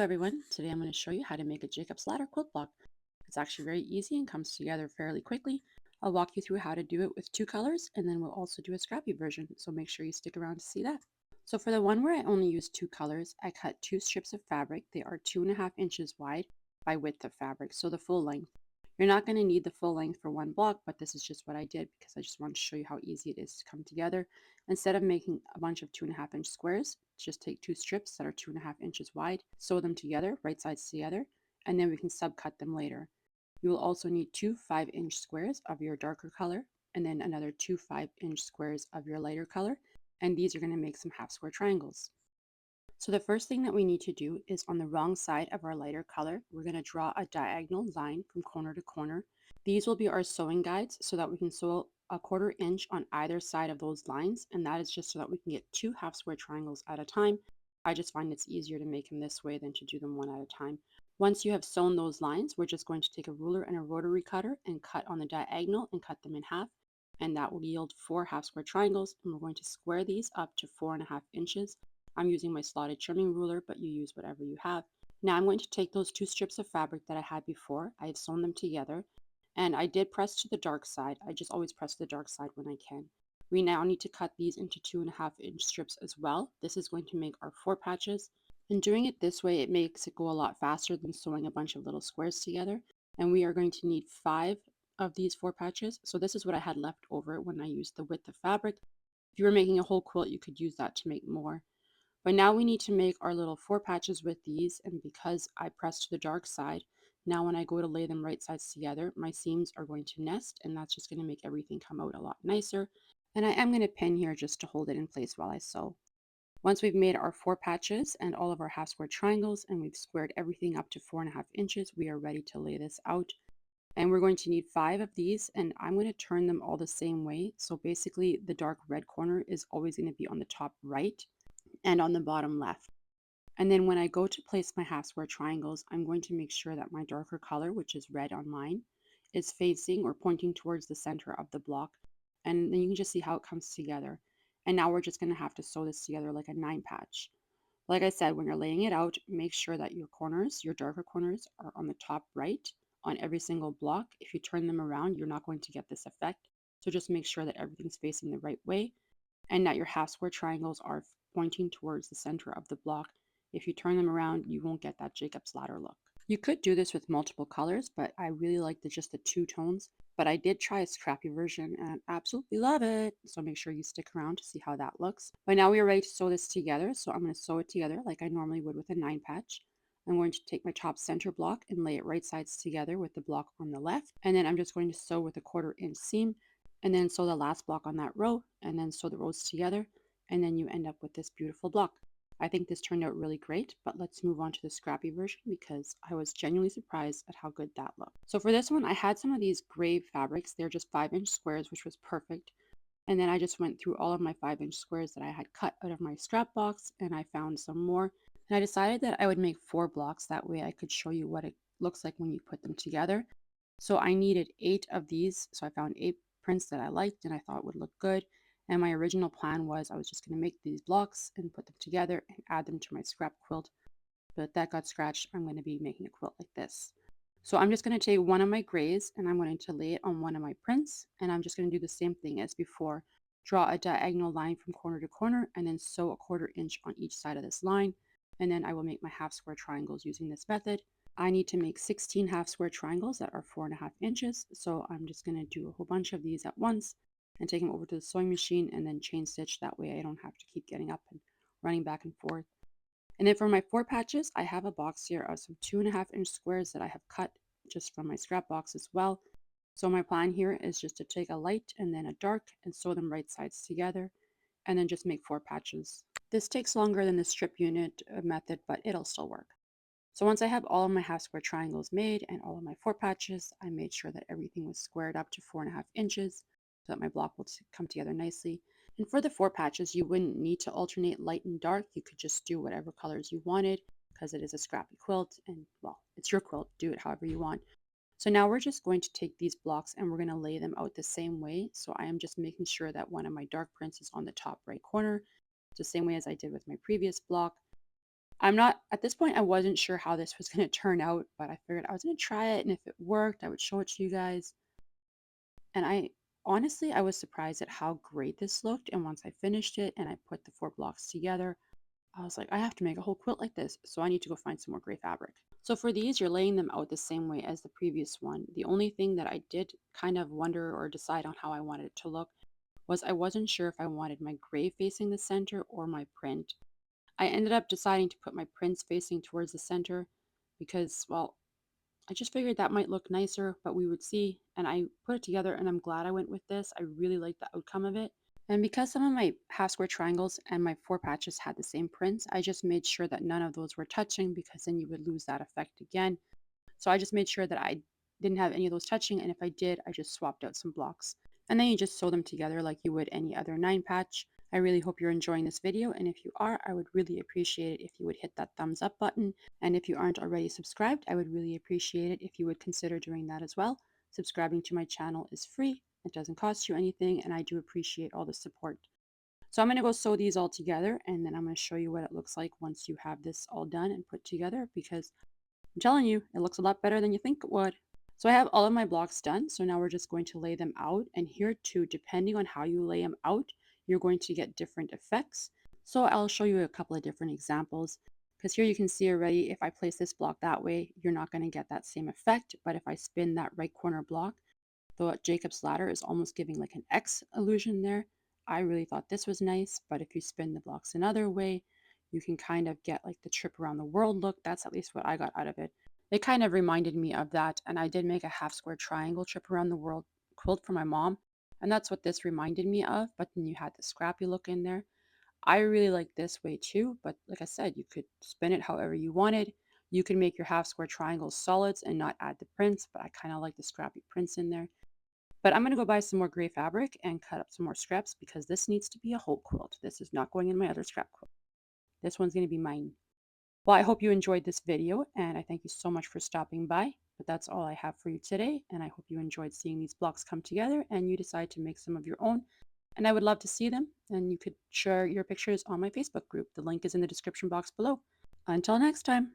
everyone, today I'm going to show you how to make a Jacob's Ladder quilt block. It's actually very easy and comes together fairly quickly. I'll walk you through how to do it with two colors, and then we'll also do a Scrappy version, so make sure you stick around to see that. So for the one where I only use two colors, I cut two strips of fabric. They are 2.5 inches wide by width of fabric, so the full length. You're not going to need the full length for one block, but this is just what I did because I just want to show you how easy it is to come together. Instead of making a bunch of 2.5 inch squares, just take two strips that are 2.5 inches wide, sew them together, right sides together, and then we can subcut them later. You will also need two 5 inch squares of your darker color, and then another two 5 inch squares of your lighter color, and these are going to make some half square triangles. So the first thing that we need to do is on the wrong side of our lighter color, we're going to draw a diagonal line from corner to corner. These will be our sewing guides so that we can sew a 1/4 inch on either side of those lines, and that is just so that we can get two half square triangles at a time. I just find it's easier to make them this way than to do them one at a time. Once you have sewn those lines, we're just going to take a ruler and a rotary cutter and cut on the diagonal and cut them in half, and that will yield four half square triangles, and we're going to square these up to 4.5 inches. I'm using my slotted trimming ruler, but you use whatever you have. Now I'm going to take those two strips of fabric that I had before. I have sewn them together, and I did press to the dark side. I just always press the dark side when I can. We now need to cut these into 2.5 inch strips as well. This is going to make our four patches. And doing it this way, it makes it go a lot faster than sewing a bunch of little squares together. And we are going to need 5 of these four patches. So this is what I had left over when I used the width of fabric. If you were making a whole quilt, you could use that to make more. But now we need to make our little four patches with these, and because I pressed to the dark side, now when I go to lay them right sides together, my seams are going to nest, and that's just going to make everything come out a lot nicer. And I am going to pin here just to hold it in place while I sew. Once we've made our four patches and all of our half square triangles, and we've squared everything up to 4.5 inches, we are ready to lay this out. And we're going to need 5 of these, and I'm going to turn them all the same way. So basically the dark red corner is always going to be on the top right and on the bottom left. And then when I go to place my half square triangles, I'm going to make sure that my darker color, which is red on mine, is facing or pointing towards the center of the block. And then you can just see how it comes together. And now we're just going to have to sew this together like a 9 patch. Like I said, when you're laying it out, make sure that your corners, your darker corners, are on the top right on every single block. If you turn them around, you're not going to get this effect. So just make sure that everything's facing the right way and that your half square triangles are pointing towards the center of the block. If you turn them around, you won't get that Jacob's Ladder look. You could do this with multiple colors, but I really like just the two tones. But I did try a Scrappy version and absolutely love it. So make sure you stick around to see how that looks. But now we are ready to sew this together. So I'm going to sew it together like I normally would with a 9 patch. I'm going to take my top center block and lay it right sides together with the block on the left. And then I'm just going to sew with a 1/4 inch seam and then sew the last block on that row and then sew the rows together. And then you end up with this beautiful block. I think this turned out really great, but let's move on to the Scrappy version because I was genuinely surprised at how good that looked. So for this one, I had some of these gray fabrics. They're just 5 inch squares, which was perfect. And then I just went through all of my 5 inch squares that I had cut out of my scrap box, and I found some more. And I decided that I would make 4 blocks. That way I could show you what it looks like when you put them together. So I needed 8 of these. So I found 8 prints that I liked and I thought would look good. And my original plan was I was just going to make these blocks and put them together and add them to my scrap quilt. But that got scratched. I'm going to be making a quilt like this. So I'm just going to take one of my grays and I'm going to lay it on one of my prints. And I'm just going to do the same thing as before. Draw a diagonal line from corner to corner and then sew a 1/4 inch on each side of this line. And then I will make my half square triangles using this method. I need to make 16 half square triangles that are 4.5 inches. So I'm just going to do a whole bunch of these at once and take them over to the sewing machine and then chain stitch. That way I don't have to keep getting up and running back and forth. And then for my 4 patches, I have a box here of some 2.5 inch squares that I have cut just from my scrap box as well. So my plan here is just to take a light and then a dark and sew them right sides together and then just make 4 patches. This takes longer than the strip unit method, but it'll still work. So once I have all of my half square triangles made and all of my 4 patches, I made sure that everything was squared up to 4.5 inches so that my block will come together nicely. And for the 4 patches, you wouldn't need to alternate light and dark. You could just do whatever colors you wanted because it is a scrappy quilt and, well, it's your quilt. Do it however you want. So now we're just going to take these blocks and we're going to lay them out the same way. So I am just making sure that one of my dark prints is on the top right corner, the same way as I did with my previous block. I'm not at this point, I wasn't sure how this was gonna turn out, but I figured I was gonna try it, and if it worked, I would show it to you guys. And I was surprised at how great this looked, and once I finished it and I put the 4 blocks together, I was like, "I have to make a whole quilt like this," so I need to go find some more gray fabric. So for these, you're laying them out the same way as the previous one. The only thing that I did kind of wonder or decide on how I wanted it to look was I wasn't sure if I wanted my gray facing the center or my print. I ended up deciding to put my prints facing towards the center because, well, I just figured that might look nicer, but we would see. And I put it together and I'm glad I went with this. I really like the outcome of it. And because some of my half square triangles and my 4 patches had the same prints, I just made sure that none of those were touching because then you would lose that effect again. So I just made sure that I didn't have any of those touching. And if I did, I just swapped out some blocks. And then you just sew them together like you would any other 9 patch. I really hope you're enjoying this video. And if you are, I would really appreciate it if you would hit that thumbs up button. And if you aren't already subscribed, I would really appreciate it if you would consider doing that as well. Subscribing to my channel is free. It doesn't cost you anything. And I do appreciate all the support. So I'm going to go sew these all together. And then I'm going to show you what it looks like once you have this all done and put together because I'm telling you, it looks a lot better than you think it would. So I have all of my blocks done. So now we're just going to lay them out. And here too, depending on how you lay them out, you're going to get different effects. So I'll show you a couple of different examples. Because here you can see already, if I place this block that way, you're not going to get that same effect. But if I spin that right corner block, the Jacob's ladder is almost giving like an X illusion there. I really thought this was nice, but if you spin the blocks another way, you can kind of get like the trip around the world look. That's at least what I got out of it. It kind of reminded me of that, and I did make a half square triangle trip around the world quilt for my mom, and that's what this reminded me of, but then you had the scrappy look in there. I really like this way too, but like I said, you could spin it however you wanted. You can make your half square triangles solids and not add the prints, but I kind of like the scrappy prints in there. But I'm going to go buy some more gray fabric and cut up some more scraps because this needs to be a whole quilt. This is not going in my other scrap quilt. This one's going to be mine. Well, I hope you enjoyed this video and I thank you so much for stopping by. But that's all I have for you today. And I hope you enjoyed seeing these blocks come together and you decide to make some of your own. And I would love to see them. And you could share your pictures on my Facebook group. The link is in the description box below. Until next time.